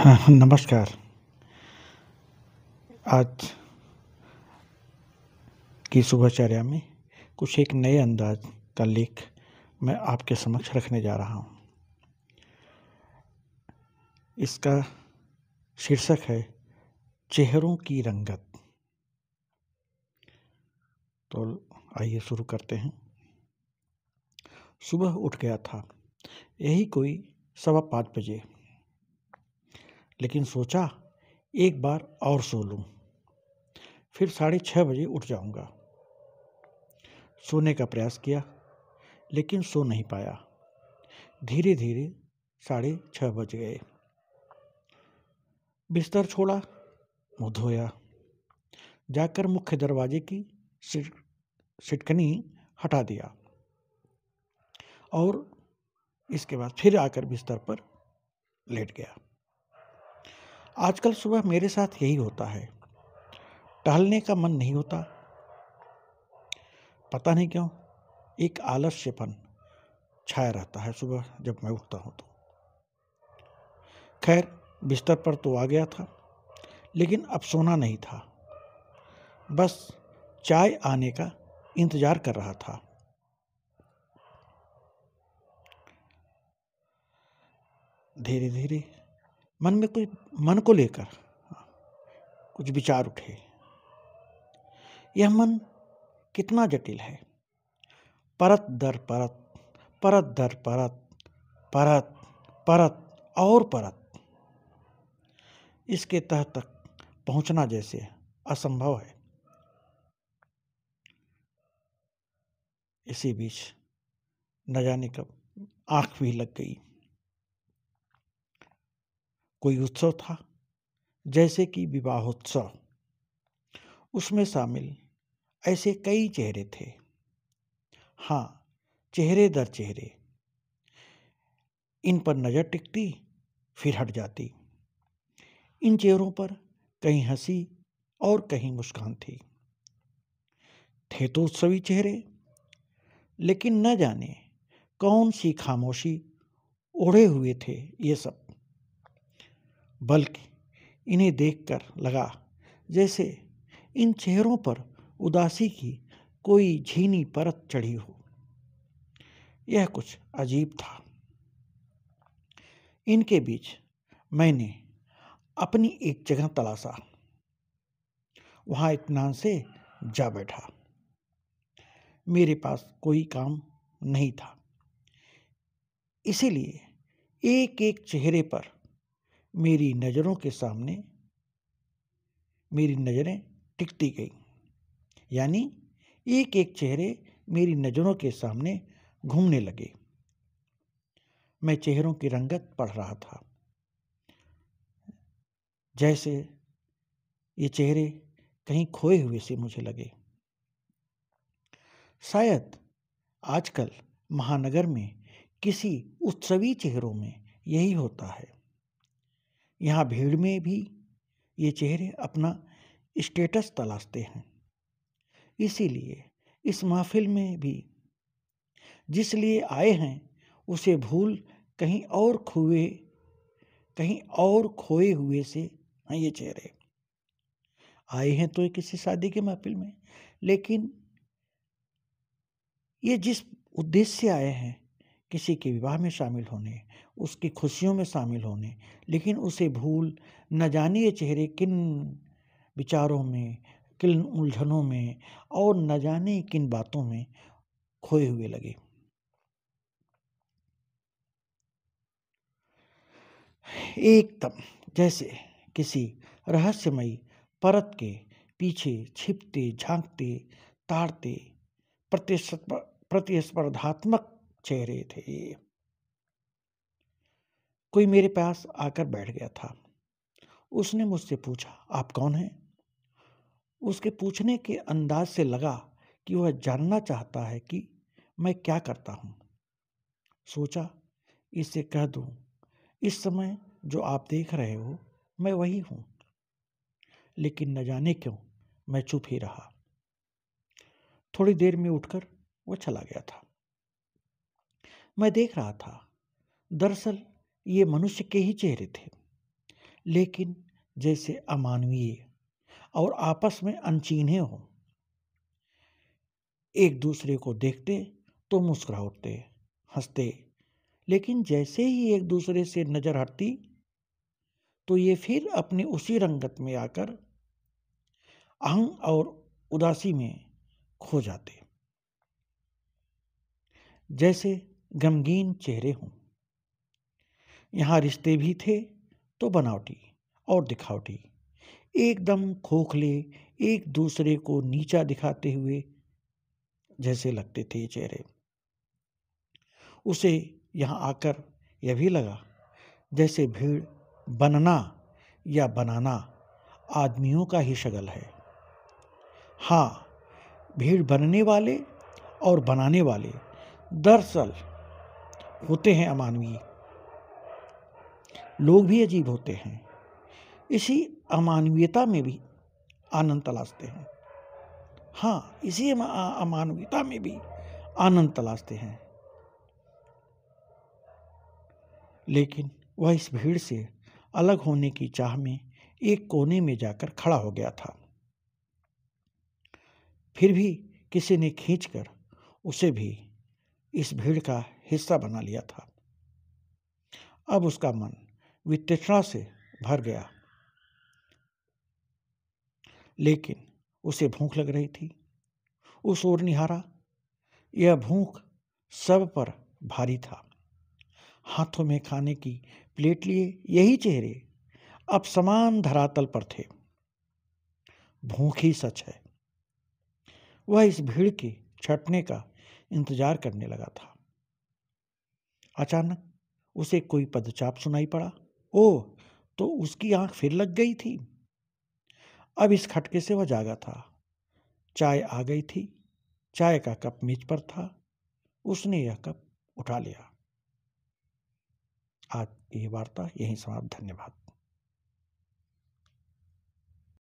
हाँ, नमस्कार। आज की सुबहचर्या में कुछ एक नए अंदाज का लेख मैं आपके समक्ष रखने जा रहा हूँ। इसका शीर्षक है चेहरों की रंगत। तो आइए शुरू करते हैं। सुबह उठ गया था, यही कोई 5:15 बजे, लेकिन सोचा एक बार और सो लूँ, फिर 6:30 बजे उठ जाऊँगा। सोने का प्रयास किया, लेकिन सो नहीं पाया। धीरे धीरे 6:30 बज गए। बिस्तर छोड़ा, मुँह धोया, जाकर मुख्य दरवाजे की सिटकनी हटा दिया और इसके बाद फिर आकर बिस्तर पर लेट गया। आजकल सुबह मेरे साथ यही होता है, टहलने का मन नहीं होता। पता नहीं क्यों एक आलस्यपन छाया रहता है सुबह जब मैं उठता हूँ तो। खैर, बिस्तर पर तो आ गया था, लेकिन अब सोना नहीं था, बस चाय आने का इंतजार कर रहा था। धीरे धीरे मन को लेकर कुछ विचार उठे। यह मन कितना जटिल है, परत दर परत, परत दर परत, परत परत और परत। इसके तह तक पहुंचना जैसे असंभव है। इसी बीच न जाने कब आंख भी लग गई। कोई उत्सव था, जैसे कि विवाहोत्सव। उसमें शामिल ऐसे कई चेहरे थे। हाँ, चेहरे दर चेहरे। इन पर नजर टिकती, फिर हट जाती। इन चेहरों पर कहीं हंसी और कहीं मुस्कान थी। थे तो उत्सवी चेहरे, लेकिन न जाने कौन सी खामोशी ओढ़े हुए थे ये सब। बल्कि इन्हें देखकर लगा जैसे इन चेहरों पर उदासी की कोई झीनी परत चढ़ी हो। यह कुछ अजीब था। इनके बीच मैंने अपनी एक जगह तलाशा, वहां इत्मीनान से जा बैठा। मेरे पास कोई काम नहीं था, इसीलिए एक एक चेहरे पर मेरी नज़रें टिकती गई। यानी एक एक चेहरे मेरी नज़रों के सामने घूमने लगे। मैं चेहरों की रंगत पढ़ रहा था। जैसे ये चेहरे कहीं खोए हुए से मुझे लगे। शायद आजकल महानगर में किसी उत्सवी चेहरों में यही होता है। यहाँ भीड़ में भी ये चेहरे अपना स्टेटस तलाशते हैं। इसीलिए इस महफिल में भी जिस लिए आए हैं उसे भूल कहीं और खोए हुए से हैं ये चेहरे। आए हैं तो किसी शादी के महफिल में, लेकिन ये जिस उद्देश्य से आए हैं, किसी के विवाह में शामिल होने, उसकी खुशियों में शामिल होने, लेकिन उसे भूल न जाने ये चेहरे किन विचारों में, किन उलझनों में और न जाने किन बातों में खोए हुए लगे। एकदम जैसे किसी रहस्यमयी परत के पीछे छिपते, झांकते, ताड़ते प्रतिस्पर्धात्मक चेहरे थे ये। कोई मेरे पास आकर बैठ गया था। उसने मुझसे पूछा, आप कौन हैं? उसके पूछने के अंदाज से लगा कि वह जानना चाहता है कि मैं क्या करता हूं। सोचा इसे कह दूं, इस समय जो आप देख रहे हो मैं वही हूं। लेकिन न जाने क्यों मैं चुप ही रहा। थोड़ी देर में उठकर वो चला गया था। मैं देख रहा था, दरअसल ये मनुष्य के ही चेहरे थे, लेकिन जैसे अमानवीय और आपस में अनचिन्हे हों। एक दूसरे को देखते तो मुस्कुरा उठते, हंसते, लेकिन जैसे ही एक दूसरे से नजर हटती तो ये फिर अपनी उसी रंगत में आकर अहंग और उदासी में खो जाते, जैसे गमगीन चेहरे हों। यहाँ रिश्ते भी थे तो बनावटी और दिखावटी, एकदम खोखले, एक दूसरे को नीचा दिखाते हुए जैसे लगते थे ये चेहरे। उसे यहाँ आकर यह भी लगा जैसे भीड़ बनना या बनाना आदमियों का ही शगल है। हाँ, भीड़ बनने वाले और बनाने वाले दरअसल होते हैं अमानवीय। लोग भी अजीब होते हैं, इसी अमानवीयता में भी आनंद तलाशते हैं। हाँ, इसी अमानवीयता में भी आनंद तलाशते हैं। लेकिन वह इस भीड़ से अलग होने की चाह में एक कोने में जाकर खड़ा हो गया था। फिर भी किसी ने खींचकर उसे भी इस भीड़ का हिस्सा बना लिया था। अब उसका मन वितृष्णा से भर गया, लेकिन उसे भूख लग रही थी। उस ओर निहारा, यह भूख सब पर भारी था। हाथों में खाने की प्लेट लिए यही चेहरे अब समान धरातल पर थे। भूख ही सच है। वह इस भीड़ के छंटने का इंतजार करने लगा था। अचानक उसे कोई पदचाप सुनाई पड़ा। ओह, तो उसकी आंख फिर लग गई थी। अब इस खटके से वह जागा था। चाय आ गई थी। चाय का कप मेज पर था। उसने यह कप उठा लिया। आज ये वार्ता यहीं समाप्त। धन्यवाद।